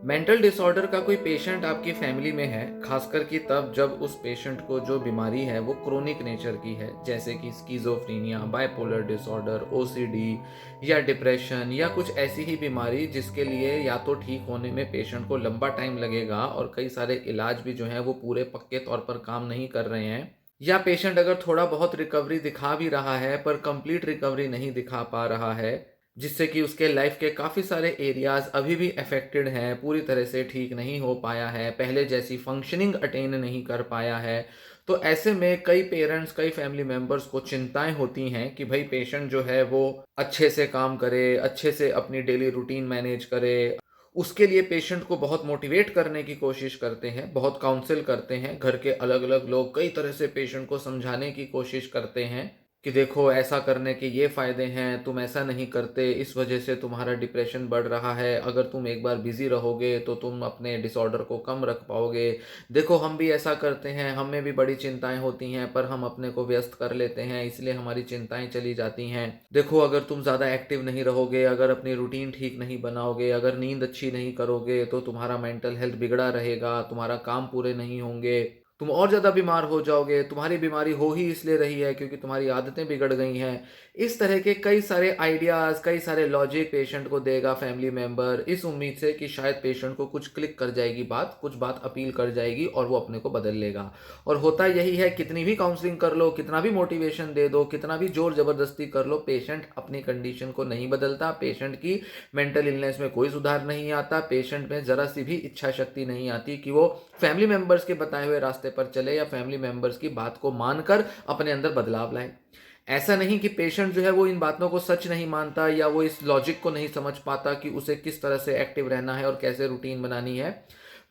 Mental disorder का कोई patient आपकी फैमिली में है, खासकर कि तब जब उस पेशेंट को जो बीमारी है वो क्रोनिक नेचर की है, जैसे कि स्किज़ोफ्रेनिया, बाइपोलर डिसऑर्डर, ओसीडी या डिप्रेशन या कुछ ऐसी ही बीमारी जिसके लिए या तो ठीक होने में पेशेंट को लंबा टाइम लगेगा और कई सारे इलाज भी जो हैं वो पूरे पक्के तौर पर काम नहीं कर रहे हैं। या पेशेंट अगर थोड़ा बहुत रिकवरी दिखा भी रहा है पर कंप्लीट रिकवरी नहीं दिखा पा रहा है, जिससे कि उसके लाइफ के काफ़ी सारे एरियाज़ अभी भी अफेक्टेड हैं, पूरी तरह से ठीक नहीं हो पाया है, पहले जैसी फंक्शनिंग अटेन नहीं कर पाया है। तो ऐसे में कई पेरेंट्स, कई फैमिली मेंबर्स को चिंताएं होती हैं कि भाई पेशेंट जो है वो अच्छे से काम करे, अच्छे से अपनी डेली रूटीन मैनेज करे। उसके लिए पेशेंट को बहुत मोटिवेट करने की कोशिश करते हैं, बहुत काउंसिल करते हैं, घर के अलग-अलग लोग कई तरह से पेशेंट को समझाने की कोशिश करते हैं कि देखो ऐसा करने के ये फ़ायदे हैं, तुम ऐसा नहीं करते, इस वजह से तुम्हारा डिप्रेशन बढ़ रहा है, अगर तुम एक बार बिज़ी रहोगे तो तुम अपने डिसऑर्डर को कम रख पाओगे। देखो हम भी ऐसा करते हैं, हमें भी बड़ी चिंताएँ होती हैं पर हम अपने को व्यस्त कर लेते हैं, इसलिए हमारी चिंताएँ चली जाती हैं। देखो अगर तुम ज़्यादा एक्टिव नहीं रहोगे, अगर अपनी रूटीन ठीक नहीं बनाओगे, अगर नींद अच्छी नहीं करोगे तो तुम्हारा मेंटल हेल्थ बिगड़ा रहेगा, तुम्हारा काम पूरे नहीं होंगे, तुम और ज़्यादा बीमार हो जाओगे, तुम्हारी बीमारी हो ही इसलिए रही है क्योंकि तुम्हारी आदतें बिगड़ गई हैं। इस तरह के कई सारे आइडियाज़, कई सारे लॉजिक पेशेंट को देगा फैमिली मेंबर, इस उम्मीद से कि शायद पेशेंट को कुछ क्लिक कर जाएगी बात, कुछ बात अपील कर जाएगी और वो अपने को बदल लेगा। और होता यही है, कितनी भी काउंसलिंग कर लो, कितना भी मोटिवेशन दे दो, कितना भी ज़ोर ज़बरदस्ती कर लो, पेशेंट अपनी कंडीशन को नहीं बदलता, पेशेंट की मेंटल इलनेस में कोई सुधार नहीं आता, पेशेंट में ज़रा सी भी इच्छा शक्ति नहीं आती कि वो फैमिली मेंबर्स के बताए हुए रास्ते पर चले या फैमिली मेंबर्स की बात को मानकर अपने अंदर बदलाव लाए। ऐसा नहीं कि पेशेंट जो है वो इन बातों को सच नहीं मानता या वो इस लॉजिक को नहीं समझ पाता कि उसे किस तरह से एक्टिव रहना है और कैसे रूटीन बनानी है।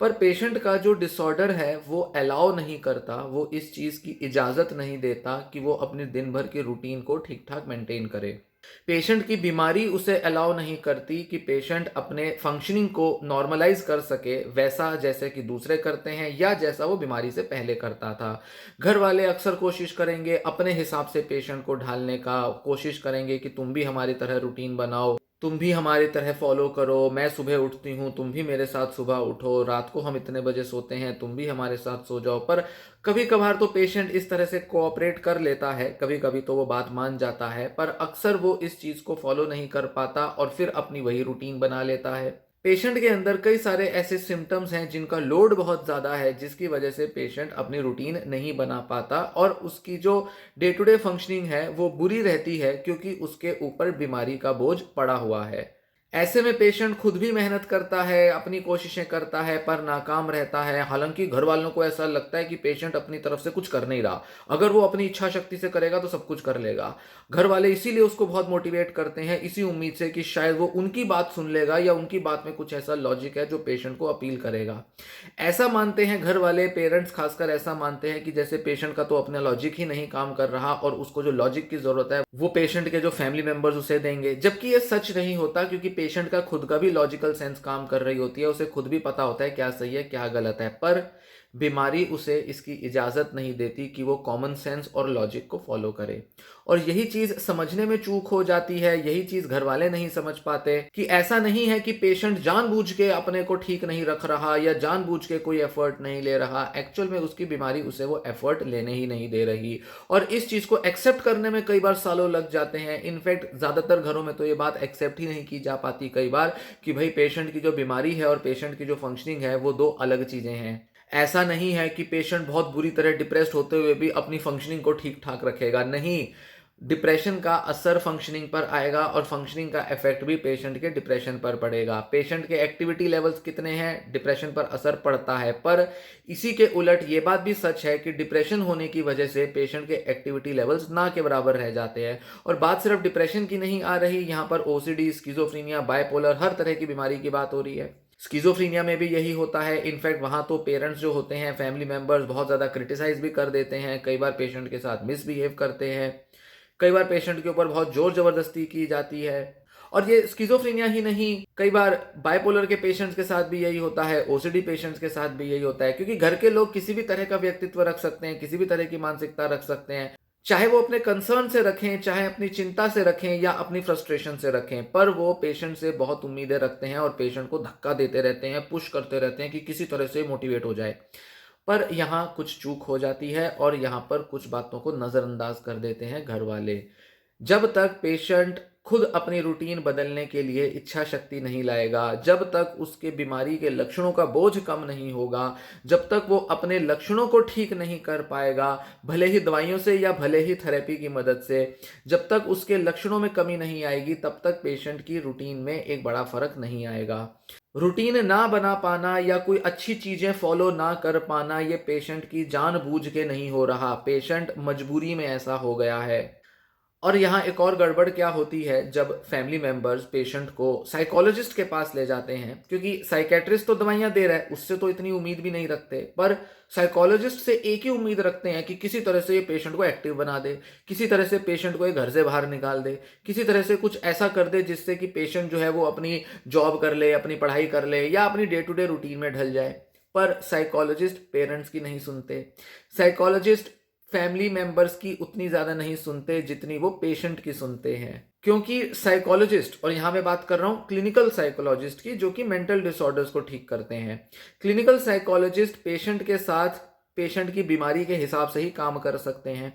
पर पेशेंट का जो डिसऑर्डर है वो अलाउ नहीं करता, वो इस चीज़ की इजाज़त नहीं देता कि वो अपनी दिन भर की रूटीन को ठीक ठाक मेंटेन करे। पेशेंट की बीमारी उसे अलाउ नहीं करती कि पेशेंट अपने फंक्शनिंग को नॉर्मलाइज कर सके, वैसा जैसे कि दूसरे करते हैं या जैसा वो बीमारी से पहले करता था। घर वाले अक्सर कोशिश करेंगे अपने हिसाब से पेशेंट को ढालने का, कोशिश करेंगे कि तुम भी हमारी तरह रूटीन बनाओ, तुम भी हमारी तरह फॉलो करो, मैं सुबह उठती हूँ तुम भी मेरे साथ सुबह उठो, रात को हम इतने बजे सोते हैं तुम भी हमारे साथ सो जाओ। पर कभी कभार तो पेशेंट इस तरह से कोऑपरेट कर लेता है, कभी कभी तो वो बात मान जाता है, पर अक्सर वो इस चीज़ को फॉलो नहीं कर पाता और फिर अपनी वही रूटीन बना लेता है। पेशेंट के अंदर कई सारे ऐसे सिम्टम्स हैं जिनका लोड बहुत ज़्यादा है, जिसकी वजह से पेशेंट अपनी रूटीन नहीं बना पाता और उसकी जो डे टू डे फंक्शनिंग है वो बुरी रहती है क्योंकि उसके ऊपर बीमारी का बोझ पड़ा हुआ है। ऐसे में पेशेंट खुद भी मेहनत करता है, अपनी कोशिशें करता है पर नाकाम रहता है। हालांकि घर वालों को ऐसा लगता है कि पेशेंट अपनी तरफ से कुछ कर नहीं रहा, अगर वो अपनी इच्छा शक्ति से करेगा तो सब कुछ कर लेगा। घर वाले इसीलिए उसको बहुत मोटिवेट करते हैं, इसी उम्मीद से कि शायद वो उनकी बात सुन लेगा या उनकी बात में कुछ ऐसा लॉजिक है जो पेशेंट को अपील करेगा। ऐसा मानते हैं घर वाले, पेरेंट्स खासकर ऐसा मानते हैं कि जैसे पेशेंट का तो अपना लॉजिक ही नहीं काम कर रहा और उसको जो लॉजिक की जरूरत है वो पेशेंट के जो फैमिली मेंबर्स उसे देंगे, जबकि ये सच नहीं होता क्योंकि पेशेंट का खुद का भी लॉजिकल सेंस काम कर रही होती है, उसे खुद भी पता होता है क्या सही है क्या गलत है, पर बीमारी उसे इसकी इजाज़त नहीं देती कि वो कॉमन सेंस और लॉजिक को फॉलो करे। और यही चीज़ समझने में चूक हो जाती है, यही चीज़ घर वाले नहीं समझ पाते कि ऐसा नहीं है कि पेशेंट जानबूझ के अपने को ठीक नहीं रख रहा या जानबूझ के कोई एफर्ट नहीं ले रहा, एक्चुअल में उसकी बीमारी उसे वो एफर्ट लेने ही नहीं दे रही। और इस चीज़ को एक्सेप्ट करने में कई बार सालों लग जाते हैं। इनफैक्ट ज़्यादातर घरों में तो ये बात एक्सेप्ट ही नहीं की जा पाती कई बार कि भाई पेशेंट की जो बीमारी है और पेशेंट की जो फंक्शनिंग है वो दो अलग चीज़ें हैं। ऐसा नहीं है कि पेशेंट बहुत बुरी तरह डिप्रेस्ड होते हुए भी अपनी फंक्शनिंग को ठीक ठाक रखेगा, नहीं। डिप्रेशन का असर फंक्शनिंग पर आएगा और फंक्शनिंग का इफेक्ट भी पेशेंट के डिप्रेशन पर पड़ेगा। पेशेंट के एक्टिविटी लेवल्स कितने हैं, डिप्रेशन पर असर पड़ता है। पर इसी के उलट ये बात भी सच है कि डिप्रेशन होने की वजह से पेशेंट के एक्टिविटी लेवल्स ना के बराबर रह जाते हैं। और बात सिर्फ डिप्रेशन की नहीं आ रही, यहाँ पर ओसीडी, स्किज़ोफ्रेनिया, बाइपोलर, हर तरह की बीमारी की बात हो रही है। स्किज़ोफ्रेनिया में भी यही होता है। इनफैक्ट वहाँ तो पेरेंट्स जो होते हैं, फैमिली मेंबर्स बहुत ज़्यादा क्रिटिसाइज भी कर देते हैं, कई बार पेशेंट के साथ मिसबिहेव करते हैं, कई बार पेशेंट के ऊपर बहुत जोर जबरदस्ती की जाती है। और ये स्किज़ोफ्रेनिया ही नहीं, कई बार बाइपोलर के पेशेंट्स के साथ भी यही होता है, ओसीडी पेशेंट्स के साथ भी यही होता है, क्योंकि घर के लोग किसी भी तरह का व्यक्तित्व रख सकते हैं, किसी भी तरह की मानसिकता रख सकते हैं। चाहे वो अपने कंसर्न से रखें, चाहे अपनी चिंता से रखें या अपनी फ्रस्ट्रेशन से रखें, पर वो पेशेंट से बहुत उम्मीदें रखते हैं और पेशेंट को धक्का देते रहते हैं, पुश करते रहते हैं कि किसी तरह से मोटिवेट हो जाए। पर यहाँ कुछ चूक हो जाती है और यहाँ पर कुछ बातों को नज़रअंदाज कर देते हैं घर वाले। जब तक पेशेंट खुद अपनी रूटीन बदलने के लिए इच्छा शक्ति नहीं लाएगा, जब तक उसके बीमारी के लक्षणों का बोझ कम नहीं होगा, जब तक वो अपने लक्षणों को ठीक नहीं कर पाएगा, भले ही दवाइयों से या भले ही थेरेपी की मदद से, जब तक उसके लक्षणों में कमी नहीं आएगी, तब तक पेशेंट की रूटीन में एक बड़ा फर्क नहीं आएगा। रूटीन ना बना पाना या कोई अच्छी चीजें फॉलो ना कर पाना, ये पेशेंट की जानबूझ के नहीं हो रहा, पेशेंट मजबूरी में ऐसा हो गया है। और यहाँ एक और गड़बड़ क्या होती है, जब फैमिली मेंबर्स पेशेंट को साइकोलॉजिस्ट के पास ले जाते हैं, क्योंकि साइकेट्रिस्ट तो दवाइयाँ दे रहा है, उससे तो इतनी उम्मीद भी नहीं रखते, पर साइकोलॉजिस्ट से एक ही उम्मीद रखते हैं कि किसी तरह से ये पेशेंट को एक्टिव बना दे, किसी तरह से पेशेंट को ये घर से बाहर निकाल दे, किसी तरह से कुछ ऐसा कर दे जिससे कि पेशेंट जो है वो अपनी जॉब कर ले, अपनी पढ़ाई कर ले या अपनी डे टू डे रूटीन में ढल जाए। पर साइकोलॉजिस्ट पेरेंट्स की नहीं सुनते, साइकोलॉजिस्ट फैमिली मेंबर्स की उतनी ज़्यादा नहीं सुनते जितनी वो पेशेंट की सुनते हैं। क्योंकि साइकोलॉजिस्ट, और यहाँ मैं बात कर रहा हूँ क्लिनिकल साइकोलॉजिस्ट की, जो कि मेंटल डिसऑर्डर्स को ठीक करते हैं। क्लिनिकल साइकोलॉजिस्ट पेशेंट के साथ पेशेंट की बीमारी के हिसाब से ही काम कर सकते हैं।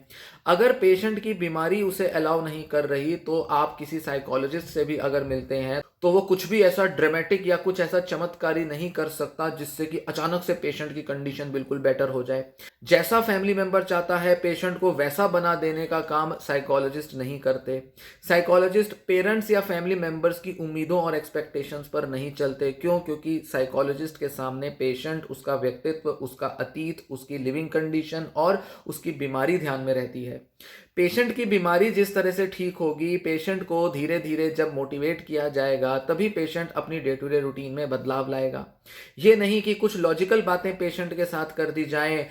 अगर पेशेंट की बीमारी उसे अलाउ नहीं कर रही, तो आप किसी साइकोलॉजिस्ट से भी अगर मिलते हैं तो वो कुछ भी ऐसा ड्रामेटिक या कुछ ऐसा चमत्कारी नहीं कर सकता जिससे कि अचानक से पेशेंट की कंडीशन बिल्कुल बेटर हो जाए। जैसा फैमिली मेंबर चाहता है पेशेंट को वैसा बना देने का काम साइकोलॉजिस्ट नहीं करते। साइकोलॉजिस्ट पेरेंट्स या फैमिली मेंबर्स की उम्मीदों और एक्सपेक्टेशंस पर नहीं चलते। क्यों? क्योंकि साइकोलॉजिस्ट के सामने पेशेंट, उसका व्यक्तित्व, उसका अतीत, उसकी लिविंग कंडीशन और उसकी बीमारी ध्यान में रहती है। पेशेंट की बीमारी जिस तरह से ठीक होगी, पेशेंट को धीरे धीरे जब मोटिवेट किया जाएगा, तभी पेशेंट अपनी डे टू डे रूटीन में बदलाव लाएगा। ये नहीं कि कुछ लॉजिकल बातें पेशेंट के साथ कर दी जाएं,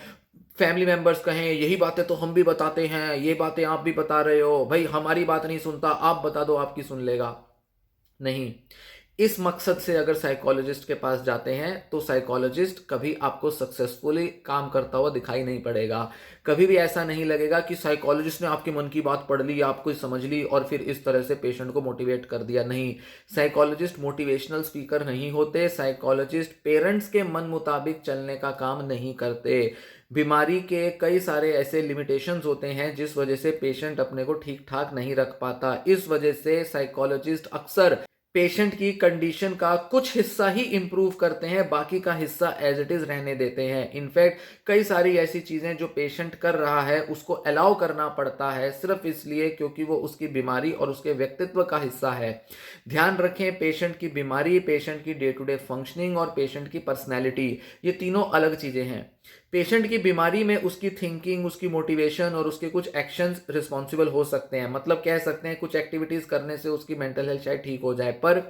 फैमिली मेंबर्स कहें यही बातें तो हम भी बताते हैं, ये बातें आप भी बता रहे हो, भाई हमारी बात नहीं सुनता, आप बता दो आपकी सुन लेगा। नहीं, इस मकसद से अगर साइकोलॉजिस्ट के पास जाते हैं तो साइकोलॉजिस्ट कभी आपको सक्सेसफुली काम करता हुआ दिखाई नहीं पड़ेगा। कभी भी ऐसा नहीं लगेगा कि साइकोलॉजिस्ट ने आपके मन की बात पढ़ ली, आपको समझ ली और फिर इस तरह से पेशेंट को मोटिवेट कर दिया। नहीं, साइकोलॉजिस्ट मोटिवेशनल स्पीकर नहीं होते। साइकोलॉजिस्ट पेरेंट्स के मन मुताबिक चलने का काम नहीं करते। बीमारी के कई सारे ऐसे लिमिटेशंस होते हैं जिस वजह से पेशेंट अपने को ठीक ठाक नहीं रख पाता। इस वजह से साइकोलॉजिस्ट अक्सर पेशेंट की कंडीशन का कुछ हिस्सा ही इंप्रूव करते हैं, बाकी का हिस्सा एज इट इज रहने देते हैं। इनफैक्ट कई सारी ऐसी चीजें जो पेशेंट कर रहा है उसको अलाउ करना पड़ता है, सिर्फ इसलिए क्योंकि वो उसकी बीमारी और उसके व्यक्तित्व का हिस्सा है। ध्यान रखें, पेशेंट की बीमारी, पेशेंट की डे टू डे फंक्शनिंग और पेशेंट की पर्सनैलिटी, ये तीनों अलग चीजें हैं। पेशेंट की बीमारी में उसकी थिंकिंग, उसकी मोटिवेशन और उसके कुछ एक्शंस रिस्पॉन्सिबल हो सकते हैं। मतलब कह सकते हैं कुछ एक्टिविटीज करने से उसकी मेंटल हेल्थ शायद ठीक हो जाए, पर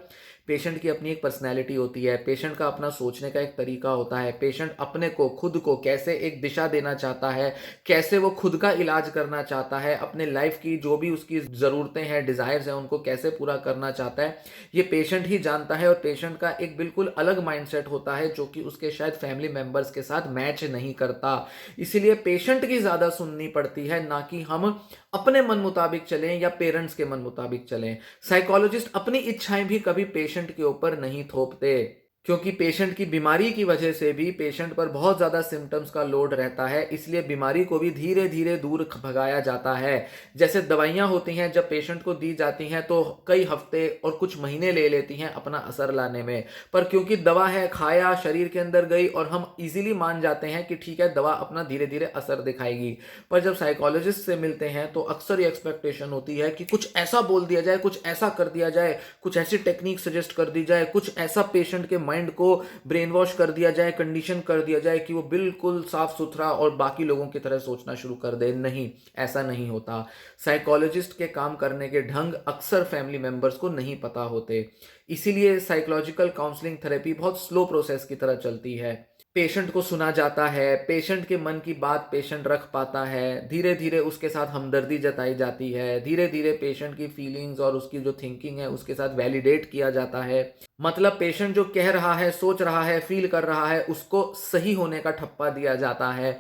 पेशेंट की अपनी एक पर्सनैलिटी होती है, पेशेंट का अपना सोचने का एक तरीका होता है, पेशेंट अपने को, खुद को कैसे एक दिशा देना चाहता है, कैसे वो खुद का इलाज करना चाहता है, अपने लाइफ की जो भी उसकी ज़रूरतें हैं, डिज़ायर्स हैं, उनको कैसे पूरा करना चाहता है, ये पेशेंट ही जानता है। और पेशेंट का एक बिल्कुल अलग माइंडसेट होता है जो कि उसके शायद फैमिली मेंबर्स के साथ मैच नहीं करता। इसीलिए पेशेंट की ज़्यादा सुननी पड़ती है, ना कि हम अपने मन मुताबिक चलें या पेरेंट्स के मन मुताबिक चलें। साइकोलॉजिस्ट अपनी इच्छाएं भी कभी पेशेंट के ऊपर नहीं थोपते, क्योंकि पेशेंट की बीमारी की वजह से भी पेशेंट पर बहुत ज़्यादा सिम्टम्स का लोड रहता है, इसलिए बीमारी को भी धीरे धीरे दूर भगाया जाता है। जैसे दवाइयाँ होती हैं, जब पेशेंट को दी जाती हैं तो कई हफ्ते और कुछ महीने ले लेती हैं अपना असर लाने में, पर क्योंकि दवा है, खाया, शरीर के अंदर गई और हम इजीली मान जाते हैं कि ठीक है दवा अपना धीरे धीरे असर दिखाएगी। पर जब साइकोलॉजिस्ट से मिलते हैं तो अक्सर ये एक्सपेक्टेशन होती है कि कुछ ऐसा बोल दिया जाए, कुछ ऐसा कर दिया जाए, कुछ ऐसी टेक्निक सजेस्ट कर दी जाए, कुछ ऐसा पेशेंट के माइंड को ब्रेन वॉश कर दिया जाए, कंडीशन कर दिया जाए कि वो बिल्कुल साफ सुथरा और बाकी लोगों की तरह सोचना शुरू कर दे। नहीं, ऐसा नहीं होता। साइकोलॉजिस्ट के काम करने के ढंग अक्सर फैमिली मेंबर्स को नहीं पता होते। इसीलिए साइकोलॉजिकल काउंसलिंग थेरेपी बहुत स्लो प्रोसेस की तरह चलती है। पेशेंट को सुना जाता है, पेशेंट के मन की बात पेशेंट रख पाता है, धीरे-धीरे उसके साथ हमदर्दी जताई जाती है, धीरे-धीरे पेशेंट की फीलिंग्स और उसकी जो थिंकिंग है उसके साथ वैलिडेट किया जाता है। मतलब पेशेंट जो कह रहा है, सोच रहा है, फील कर रहा है, उसको सही होने का ठप्पा दिया जाता है।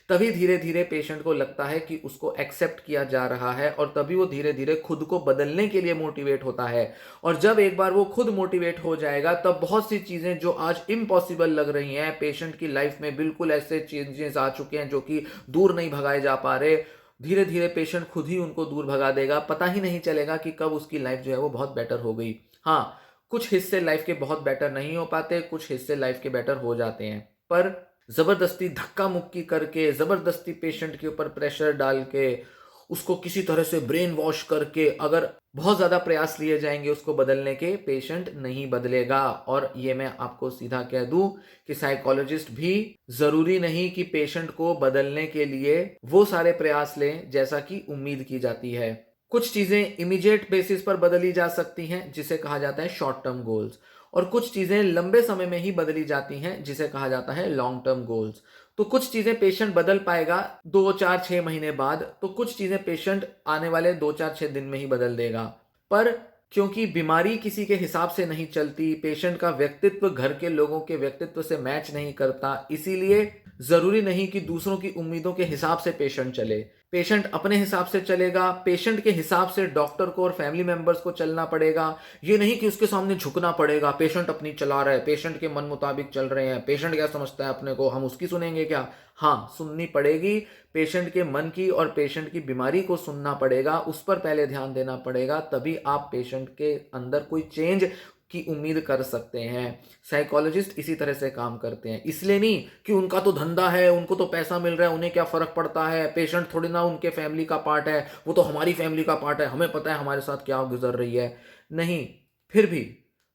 तभी धीरे-धीरे पेशेंट को लगता है कि उसको एक्सेप्ट किया जा रहा है और तभी वो धीरे-धीरे खुद को बदलने के लिए मोटिवेट होता है। और जब एक बार वो खुद मोटिवेट हो जाएगा तब बहुत सी चीज़ें जो आज इम्पॉसिबल लग रही हैं, पेशेंट की लाइफ में बिल्कुल ऐसे चेंजेस आ चुके हैं जो कि दूर नहीं भगाए जा पा रहे, धीरे-धीरे पेशेंट खुद ही उनको दूर भगा देगा। पता ही नहीं चलेगा कि कब उसकी लाइफ जो है वो बहुत बेटर हो गई। हाँ, कुछ हिस्से लाइफ के बहुत बेटर नहीं हो पाते, कुछ हिस्से लाइफ के बेटर हो जाते हैं। पर ज़बरदस्ती धक्का-मुक्की करके, ज़बरदस्ती पेशेंट के ऊपर प्रेशर डाल के, उसको किसी तरह से ब्रेन वॉश करके अगर बहुत ज़्यादा प्रयास लिए जाएँगे उसको बदलने के, पेशेंट नहीं बदलेगा। और ये मैं आपको सीधा कह दूँ कि साइकोलॉजिस्ट भी ज़रूरी नहीं कि पेशेंट को बदलने के लिए वो सारे प्रयास लें जैसा कि उम्मीद की जाती है। कुछ चीज़ें इमीडिएट बेसिस पर बदली जा सकती हैं जिसे कहा जाता है शॉर्ट टर्म गोल्स, और कुछ चीज़ें लंबे समय में ही बदली जाती हैं जिसे कहा जाता है लॉन्ग टर्म गोल्स। तो कुछ चीज़ें पेशेंट बदल पाएगा 2, 4, 6 महीने बाद, तो कुछ चीज़ें पेशेंट आने वाले 2, 4, 6 दिन में ही बदल देगा। पर क्योंकि बीमारी किसी के हिसाब से नहीं चलती, पेशेंट का व्यक्तित्व घर के लोगों के व्यक्तित्व से मैच नहीं करता, इसीलिए ज़रूरी नहीं कि दूसरों की उम्मीदों के हिसाब से पेशेंट चले। पेशेंट अपने हिसाब से चलेगा, पेशेंट के हिसाब से डॉक्टर को और फैमिली मेंबर्स को चलना पड़ेगा। ये नहीं कि उसके सामने झुकना पड़ेगा, पेशेंट अपनी चला रहा है, पेशेंट के मन मुताबिक चल रहे हैं, पेशेंट क्या समझता है अपने को, हम उसकी सुनेंगे क्या? हाँ, सुननी पड़ेगी, पेशेंट के मन की और पेशेंट की बीमारी को सुनना पड़ेगा, उस पर पहले ध्यान देना पड़ेगा, तभी आप पेशेंट के अंदर कोई चेंज की उम्मीद कर सकते हैं। साइकोलॉजिस्ट इसी तरह से काम करते हैं, इसलिए नहीं कि उनका तो धंधा है, उनको तो पैसा मिल रहा है, उन्हें क्या फ़र्क पड़ता है, पेशेंट थोड़ी ना उनके फैमिली का पार्ट है, वो तो हमारी फैमिली का पार्ट है, हमें पता है हमारे साथ क्या गुजर रही है। नहीं, फिर भी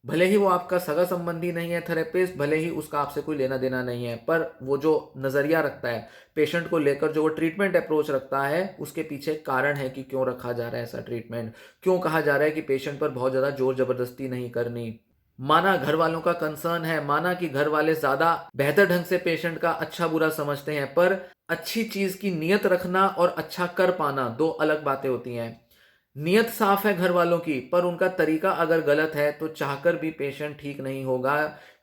भले ही वो आपका सगा संबंधी नहीं है थेरेपिस्ट, भले ही उसका आपसे कोई लेना देना नहीं है, पर वो जो नज़रिया रखता है पेशेंट को लेकर, जो वो ट्रीटमेंट अप्रोच रखता है, उसके पीछे कारण है कि क्यों रखा जा रहा है ऐसा ट्रीटमेंट, क्यों कहा जा रहा है कि पेशेंट पर बहुत ज़्यादा जोर ज़बरदस्ती नहीं करनी। माना घर वालों का कंसर्न है, माना कि घर वाले ज़्यादा बेहतर ढंग से पेशेंट का अच्छा बुरा समझते हैं, पर अच्छी चीज़ की नीयत रखना और अच्छा कर पाना दो अलग बातें होती हैं। नीयत साफ है घर वालों की, पर उनका तरीका अगर गलत है तो चाहकर भी पेशेंट ठीक नहीं होगा।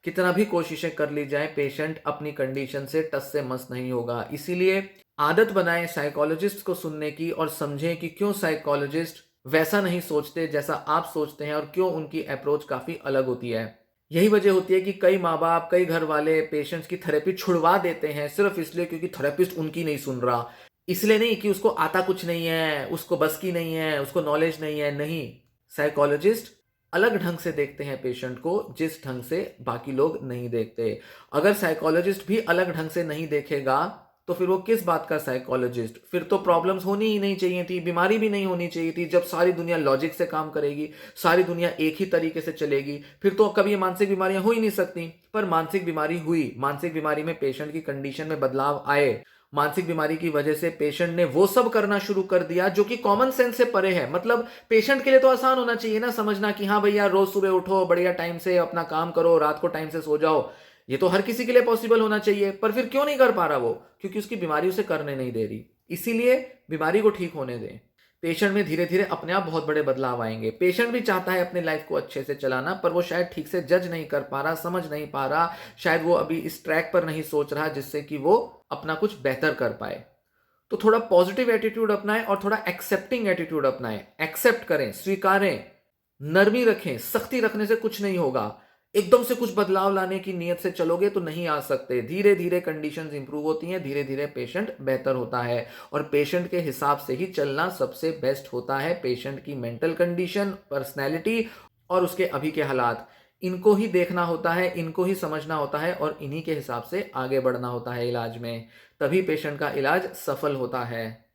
कितना भी कोशिशें कर ली जाए, पेशेंट अपनी कंडीशन से टस से मस नहीं होगा। इसीलिए आदत बनाएं साइकोलॉजिस्ट को सुनने की और समझें कि क्यों साइकोलॉजिस्ट वैसा नहीं सोचते जैसा आप सोचते हैं और क्यों उनकी अप्रोच काफ़ी अलग होती है। यही वजह होती है कि कई माँ बाप, कई घर वाले पेशेंट्स की थेरेपी छुड़वा देते हैं सिर्फ इसलिए क्योंकि थेरेपिस्ट उनकी नहीं सुन रहा। इसलिए नहीं कि उसको आता कुछ नहीं है, उसको बस की नहीं है, उसको नॉलेज नहीं है, नहीं। साइकोलॉजिस्ट अलग ढंग से देखते हैं पेशेंट को, जिस ढंग से बाकी लोग नहीं देखते। अगर साइकोलॉजिस्ट भी अलग ढंग से नहीं देखेगा तो फिर वो किस बात का साइकोलॉजिस्ट? फिर तो प्रॉब्लम्स होनी ही नहीं चाहिए थी, बीमारी भी नहीं होनी चाहिए थी। जब सारी दुनिया लॉजिक से काम करेगी, सारी दुनिया एक ही तरीके से चलेगी, फिर तो कभी ये मानसिक बीमारियां हो ही नहीं सकती। पर मानसिक बीमारी हुई, मानसिक बीमारी में पेशेंट की कंडीशन में बदलाव आए, मानसिक बीमारी की वजह से पेशेंट ने वो सब करना शुरू कर दिया जो कि कॉमन सेंस से परे है। मतलब पेशेंट के लिए तो आसान होना चाहिए ना समझना कि हाँ भैया रोज सुबह उठो, बढ़िया टाइम से अपना काम करो, रात को टाइम से सो जाओ। ये तो हर किसी के लिए पॉसिबल होना चाहिए, पर फिर क्यों नहीं कर पा रहा वो? क्योंकि उसकी बीमारी उसे करने नहीं दे रही। इसीलिए बीमारी को ठीक होने दें। पेशेंट में धीरे धीरे अपने आप बहुत बड़े बदलाव आएंगे। पेशेंट भी चाहता है अपनी लाइफ को अच्छे से चलाना, पर वो शायद ठीक से जज नहीं कर पा रहा, समझ नहीं पा रहा, शायद वो अभी इस ट्रैक पर नहीं सोच रहा जिससे कि वो अपना कुछ बेहतर कर पाए। तो थोड़ा पॉजिटिव एटीट्यूड अपनाएं और थोड़ा एक्सेप्टिंग एटीट्यूड अपनाएं। एक्सेप्ट करें, स्वीकारें, नरमी रखें। सख्ती रखने से कुछ नहीं होगा। एकदम से कुछ बदलाव लाने की नीयत से चलोगे तो नहीं आ सकते। धीरे धीरे कंडीशंस इंप्रूव होती हैं, धीरे धीरे पेशेंट बेहतर होता है, और पेशेंट के हिसाब से ही चलना सबसे बेस्ट होता है। पेशेंट की मेंटल कंडीशन, पर्सनैलिटी और उसके अभी के हालात, इनको ही देखना होता है, इनको ही समझना होता है और इन्हीं के हिसाब से आगे बढ़ना होता है इलाज में। तभी पेशेंट का इलाज सफल होता है।